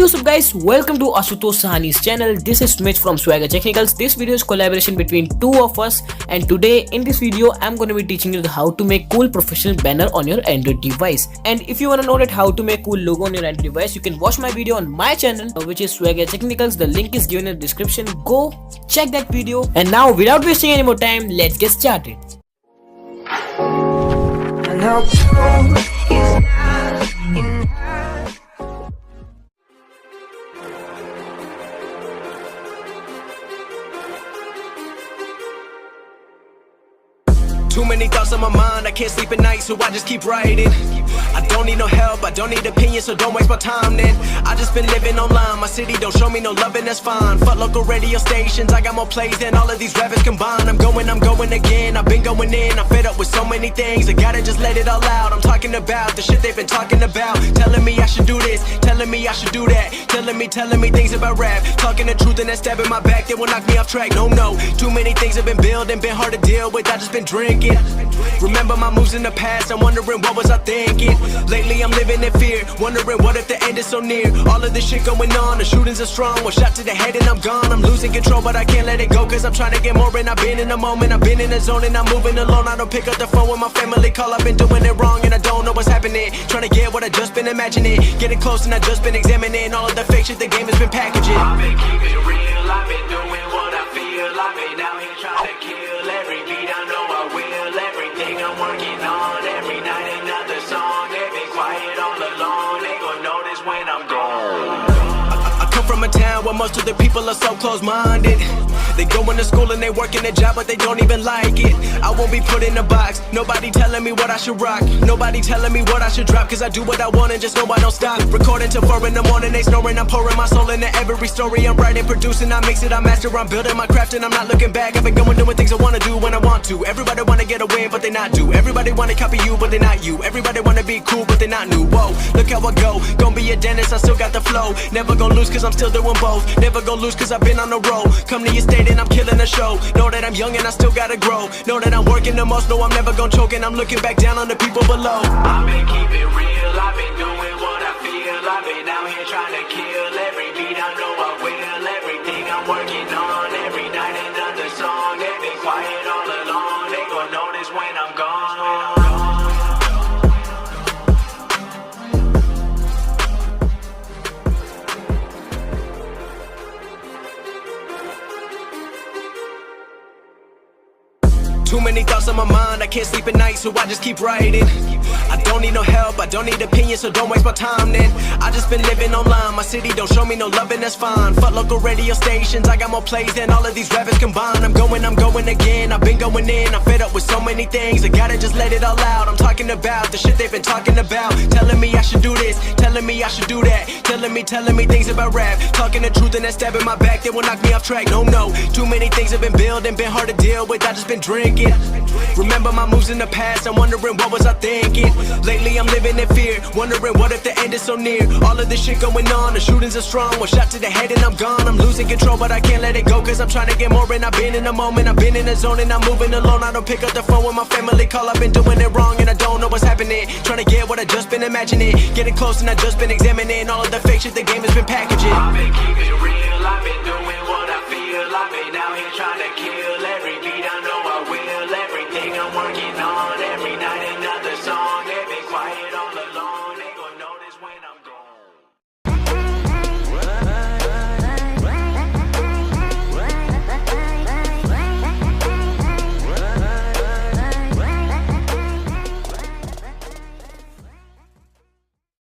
what's up guys, welcome to Asutosh Sahani's channel. This is Smith from Swagger Technicals. This video is collaboration between two of us, and today in this video I'm going to be teaching you how to make cool professional banner on your Android device. And if you want to know that how to make cool logo on your Android device, you can watch my video on my channel, which is Swagger Technicals. The link is given in the description. Go check that video. And now without wasting any more time, let's get started. Too many thoughts on my mind, I can't sleep at night, so I just keep writing. I don't need no help, I don't need opinions, so don't waste my time then. I just been living online, my city don't show me no love and that's fine. Fuck local radio stations, I got more plays than all of these rappers combined. I'm going again, I've been going in, I'm fed up with so many things. I gotta just let it all out, I'm talking about the shit they've been talking about. Telling me I should do this, telling me I should do that. Telling me things about rap. Talking the truth and that stab in my back, they will knock me off track, no. Too many things have been building, been hard to deal with, I just been drinking. Remember my moves in the past, I'm wondering what was I thinking. Lately I'm living in fear, wondering what if the end is so near. All of this shit going on, the shootings are strong. One shot to the head and I'm gone. I'm losing control but I can't let it go, cause I'm trying to get more. And I've been in the moment, I've been in the zone, and I'm moving alone. I don't pick up the phone when my family call, I've been doing it wrong and I don't know what's happening. Trying to get what I just been imagining, getting close and I just been examining all of the fake shit the game has been packaging. I've been keeping it real, I've been doing what I feel. I've been out here trying to kill every beat, I know I will. Everything I'm working on, every night another song. They been quiet all along, they gon' notice when I'm gone. I come from a town where most of the people are so close-minded. They go into school and they work in a job but they don't even like it. I won't be put in a box, nobody telling me what I should rock. Nobody telling me what I should drop, cause I do what I want and just know I don't stop. Recording till 4 in the morning, they snoring. I'm pouring my soul into every story. I'm writing, producing, I mix it, I master. I'm building my craft and I'm not looking back. I've been going doing things I wanna do when I want to. Everybody wanna get a win but they not do. Everybody wanna copy you but they not you. Everybody wanna be cool but they not new. Whoa, look how I go, gonna be a dentist, I still got the flow. Never gonna lose cause I'm still doing both. Never gonna lose cause I've been on the road. Come to your state and I'm killing the show. Know that I'm young and I still gotta grow. Know that I'm working the most, know I'm never gonna choke. And I'm looking back down on the people below. I've been keeping it real, I've been doing what I feel. I've been out here trying to kill every beat, I know I will. Everything I'm working on, every night another song. They been quiet all along, they gon' notice when I'm gone. Too many thoughts on my mind, I can't sleep at night, so I just keep writing. I don't need no help, I don't need opinions, so don't waste my time then. I just been living online, my city don't show me no love and that's fine. Fuck local radio stations, I got more plays than all of these rappers combined. I'm going again, I've been going in, I'm fed up with so many things. I gotta just let it all out, I'm talking about the shit they've been talking about. Telling me I should do this, telling me I should do that. Telling me things about rap. Talking the truth and that stab in my back, they will knock me off track, no. Too many things have been building, been hard to deal with, I just been drinking. Remember my moves in the past, I'm wondering what was I thinking. Lately I'm living in fear, wondering what if the end is so near. All of this shit going on, the shootings are strong. One shot to the head and I'm gone. I'm losing control but I can't let it go, cause I'm trying to get more. And I've been in the moment, I've been in the zone, and I'm moving alone. I don't pick up the phone when my family call, I've been doing it wrong and I don't know what's happening. Trying to get what I just been imagining, getting close and I just been examining all of the fake shit the game has been packaging. I've been